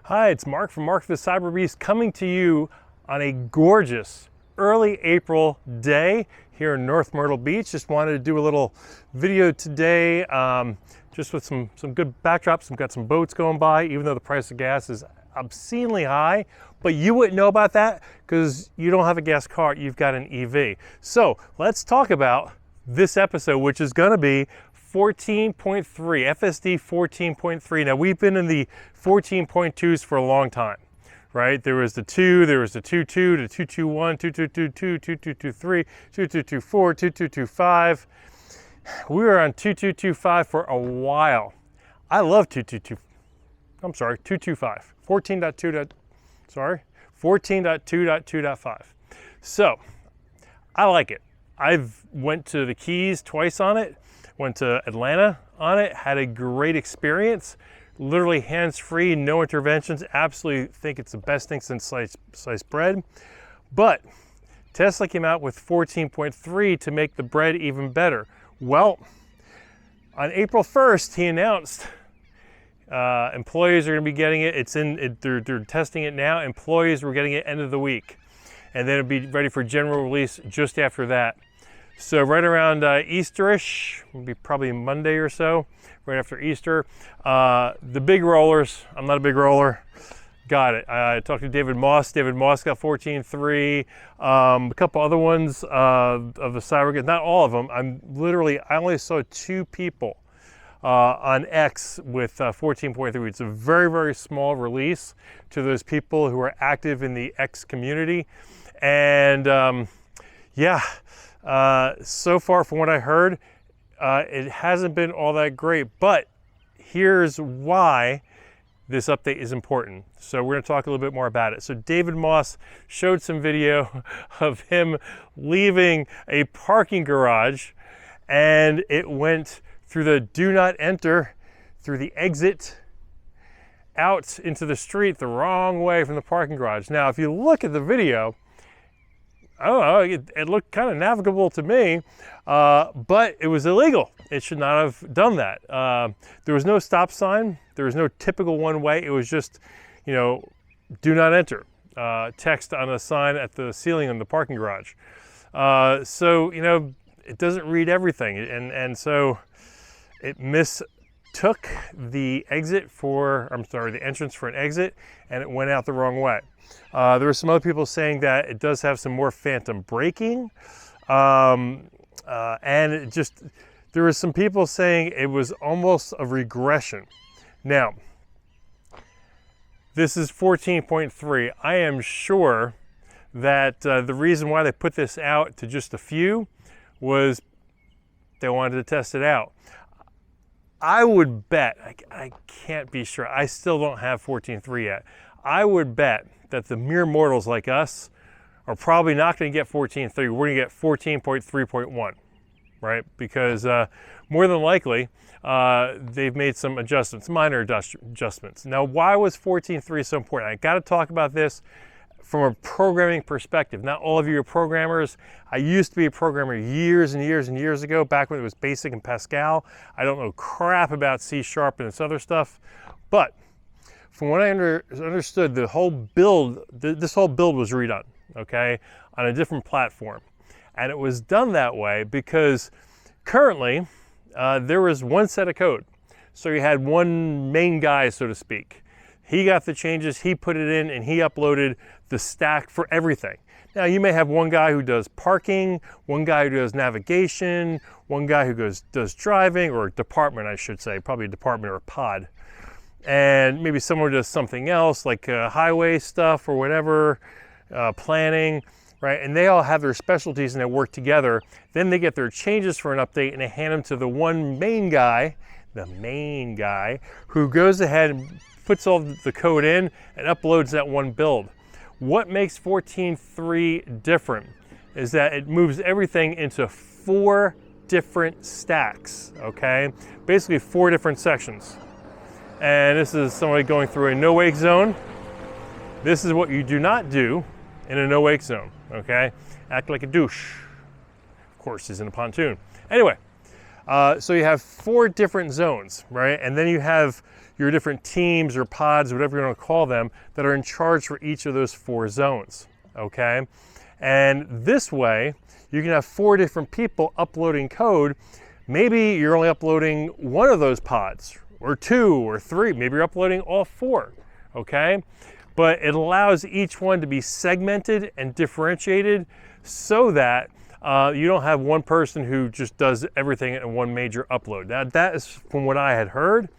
Hi, it's Mark from Mark the Cyberbeast coming to you on a gorgeous early April day here in North Myrtle Beach. Just wanted to do a little video today just with some good backdrops. We've got some boats going by, even though the price of gas is obscenely high, but you wouldn't know about that because you don't have a gas car, you've got an EV. So let's talk about this episode, which is going to be 14.3, FSD 14.3. Now we've been in the 14.2s for a long time, right? There was the 2, there was the 2.2, the 2.2.1, 2.2.2, 2.2.2.3, 2.2.2.4, 2.2.2.5. We were on 2.2.2.5 for a while. I love 2.2.2. I'm sorry, 2.2.5. 14.2.5. So I like it. I've went to the Keys twice on it. Went to Atlanta on it, had a great experience. Literally hands-free, no interventions. Absolutely think it's the best thing since sliced bread. But Tesla came out with 14.3 to make the bread even better. Well, on April 1st, he announced employees are going to be getting it. They're testing it now. Employees were getting it end of the week, and then it'll be ready for general release just after that. So right around Easterish, probably Monday or so, right after Easter. The big rollers, I'm not a big roller, got it. I talked to David Moss. David Moss got 14.3. A couple other ones of the Cyberbeast, not all of them. I only saw 2 people on X with 14.3. It's a very, very small release to those people who are active in the X community. And yeah. So far from what I heard, it hasn't been all that great, but here's why this update is important. So we're going to talk a little bit more about it. So David Moss showed some video of him leaving a parking garage, and it went through the do not enter, through the exit, out into the street the wrong way from the parking garage. Now, if you look at the video, I don't know, it looked kind of navigable to me, but it was illegal. It should not have done that. There was no stop sign. There was no typical one way. It was just, do not enter. Text on a sign at the ceiling in the parking garage. So, it doesn't read everything. And so it mistook the entrance for an exit, and it went out the wrong way. There were some other people saying that it does have some more phantom braking, and there were some people saying it was almost a regression. Now, this is 14.3. I am sure that the reason why they put this out to just a few was they wanted to test it out. I would bet, I can't be sure, I still don't have 14.3 yet. I would bet that the mere mortals like us are probably not going to get 14.3. We're going to get 14.3.1, right? Because more than likely, they've made some adjustments, minor adjustments. Now, why was 14.3 so important? I got to talk about this from a programming perspective. Not all of you are programmers. I used to be a programmer years and years and years ago, back when it was BASIC and Pascal. I don't know crap about C# and this other stuff, but from what I understood, this whole build was redone, okay, on a different platform. And it was done that way because currently there was one set of code. So you had one main guy, so to speak. He got the changes, he put it in, and he uploaded the stack for everything. Now you may have one guy who does parking, one guy who does navigation, one guy who does driving, or department, I should say, probably a department or a pod. And maybe someone does something else like highway stuff or whatever, planning, right? And they all have their specialties and they work together. Then they get their changes for an update and they hand them to the one main guy, who goes ahead and puts all the code in and uploads that one build. What makes 14.3 different is that it moves everything into 4 different stacks, okay? Basically 4 different sections. And this is somebody going through a no-wake zone. This is what you do not do in a no-wake zone, okay? Act like a douche. Of course, he's in a pontoon. Anyway, So you have 4 different zones, right? And then you have your different teams or pods, whatever you want to call them, that are in charge for each of those 4 zones, okay? And this way, you can have 4 different people uploading code. Maybe you're only uploading 1 of those pods, or 2 or 3, maybe you're uploading all 4, okay? But it allows each one to be segmented and differentiated so that you don't have one person who just does everything in one major upload. Now, that is from what I had heard.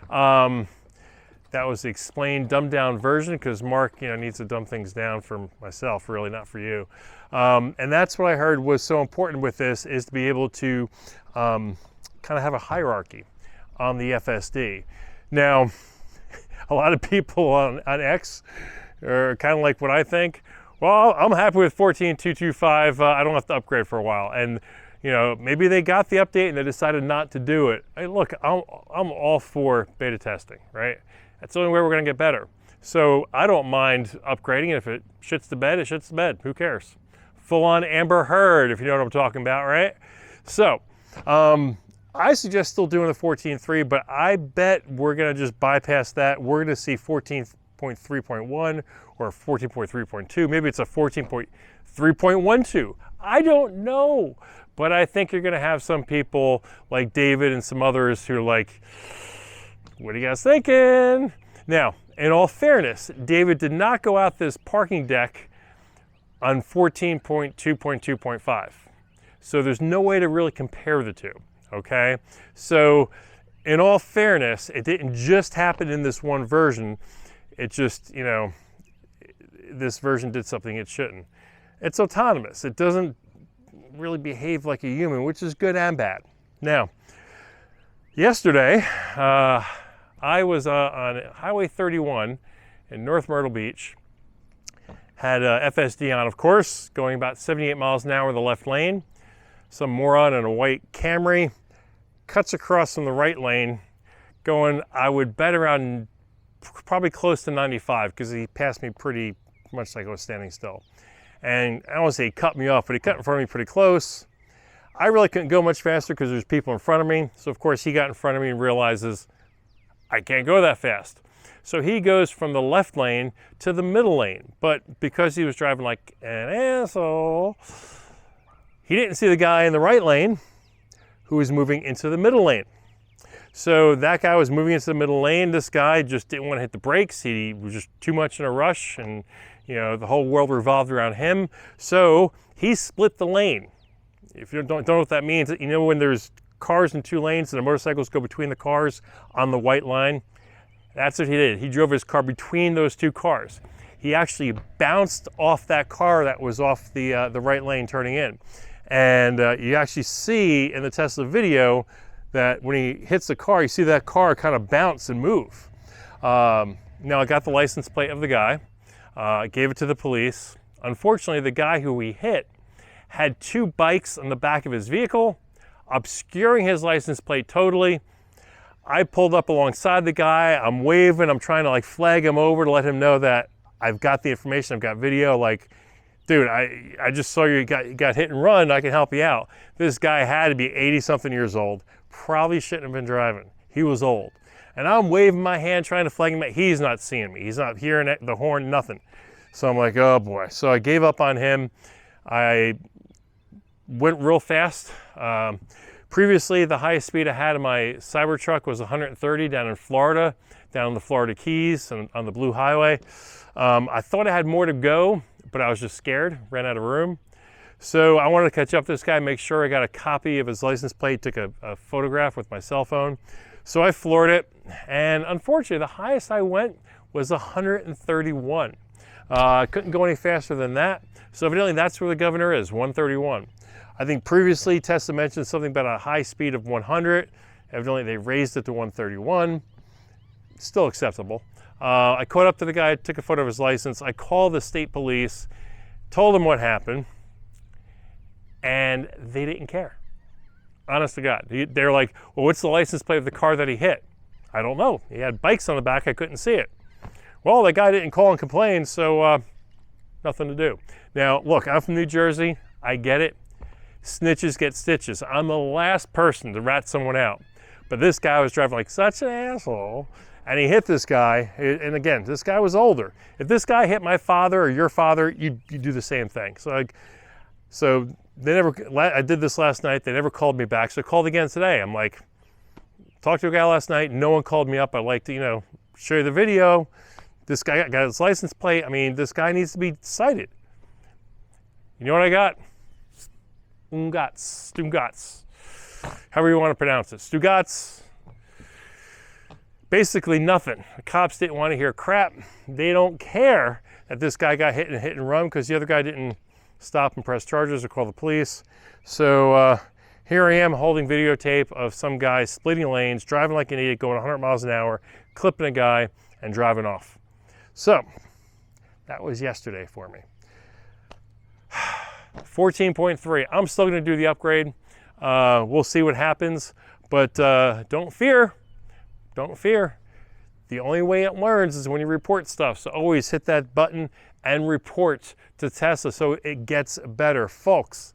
That was the explained, dumbed down version, because Mark, needs to dumb things down for myself, really, not for you. And that's what I heard was so important with this, is to be able to kind of have a hierarchy on the FSD. Now, a lot of people on X are kind of like what I think. Well, I'm happy with 14.225. I don't have to upgrade for a while. And maybe they got the update and they decided not to do it. Hey, look, I'm all for beta testing, right? That's the only way we're going to get better. So I don't mind upgrading. If it shits the bed, it shits the bed. Who cares? Full on Amber Heard, if you know what I'm talking about, right? So I suggest still doing the 14.3, but I bet we're going to just bypass that. We're going to see 14.3.1 or 14.3.2. Maybe it's a 14.3.12. I don't know. But I think you're going to have some people like David and some others who are like, what are you guys thinking? Now, in all fairness, David did not go out this parking deck on 14.2.2.5. So there's no way to really compare the two, okay? So in all fairness, it didn't just happen in this one version. It just, this version did something it shouldn't. It's autonomous. It doesn't really behave like a human, which is good and bad. Now, yesterday, I was on Highway 31 in North Myrtle Beach, had FSD on, of course, going about 78 miles an hour in the left lane. Some moron in a white Camry cuts across from the right lane, going, I would bet around probably close to 95, because he passed me pretty much like I was standing still. And I don't want to say he cut me off, but he cut in front of me pretty close. I really couldn't go much faster because there's people in front of me. So of course he got in front of me and realizes I can't go that fast. So he goes from the left lane to the middle lane. But because he was driving like an asshole, he didn't see the guy in the right lane who was moving into the middle lane. So that guy was moving into the middle lane. This guy just didn't want to hit the brakes. He was just too much in a rush, and the whole world revolved around him. So he split the lane. If you don't know what that means, when there's cars in 2 lanes and the motorcycles go between the cars on the white line, that's what he did. He drove his car between those 2 cars. He actually bounced off that car that was off the right lane turning in. And you actually see in the Tesla video that when he hits the car, you see that car kind of bounce and move. Now I got the license plate of the guy. Gave it to the police. Unfortunately, the guy who we hit had 2 bikes on the back of his vehicle, obscuring his license plate totally. I pulled up alongside the guy. I'm waving. I'm trying to flag him over to let him know that I've got the information. I've got video. Dude, I just saw you got hit and run. I can help you out. This guy had to be 80-something years old. Probably shouldn't have been driving. He was old. And I'm waving my hand, trying to flag him out. He's not seeing me. He's not hearing it, the horn, nothing. So I'm like, oh boy. So I gave up on him. I went real fast. Previously, the highest speed I had in my Cybertruck was 130 down in Florida, down in the Florida Keys on the Blue Highway. I thought I had more to go, but I was just scared, ran out of room. So I wanted to catch up to this guy, make sure I got a copy of his license plate, took a photograph with my cell phone. So I floored it, and unfortunately, the highest I went was 131. I couldn't go any faster than that, so evidently that's where the governor is, 131. I think previously Tesla mentioned something about a high speed of 100. Evidently they raised it to 131. Still acceptable. I caught up to the guy, took a photo of his license. I called the state police, told them what happened, and they didn't care. Honest to God. They're like, well, what's the license plate of the car that he hit? I don't know. He had bikes on the back. I couldn't see it. Well, the guy didn't call and complain, so nothing to do. Now, look, I'm from New Jersey. I get it. snitches get stitches. I'm the last person to rat someone out. But this guy was driving like such an asshole, and he hit this guy. And again, this guy was older. If this guy hit my father or your father, you do the same thing. So they never. I did this last night. They never called me back. So I called again today. I'm like, talked to a guy last night. No one called me up. I'd like to, show you the video. This guy got his license plate. I mean, this guy needs to be cited. You know what I got? Stugotz. However you want to pronounce it. Stugotz. Basically nothing. The cops didn't want to hear crap. They don't care that this guy got hit and run because the other guy didn't stop and press charges or call the police. So here I am holding videotape of some guy splitting lanes, driving like an idiot, going 100 miles an hour, clipping a guy, and driving off. So that was yesterday for me. 14.3. I'm still going to do the upgrade. We'll see what happens, but don't fear. Don't fear. The only way it learns is when you report stuff. So always hit that button and report to Tesla so it gets better. Folks,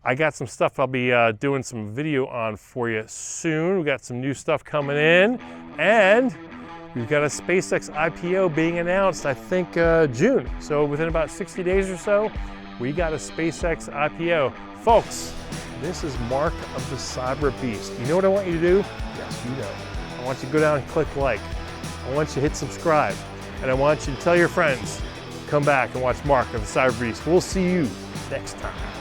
I got some stuff I'll be doing some video on for you soon. We got some new stuff coming in, and we've got a SpaceX IPO being announced, I think June. So within about 60 days or so, we got a SpaceX IPO. Folks, this is Mark of the Cyberbeast. You know what I want you to do? Yes, you know. I want you to go down and click like. I want you to hit subscribe. And I want you to tell your friends, come back and watch Mark of the Cyberbeast. We'll see you next time.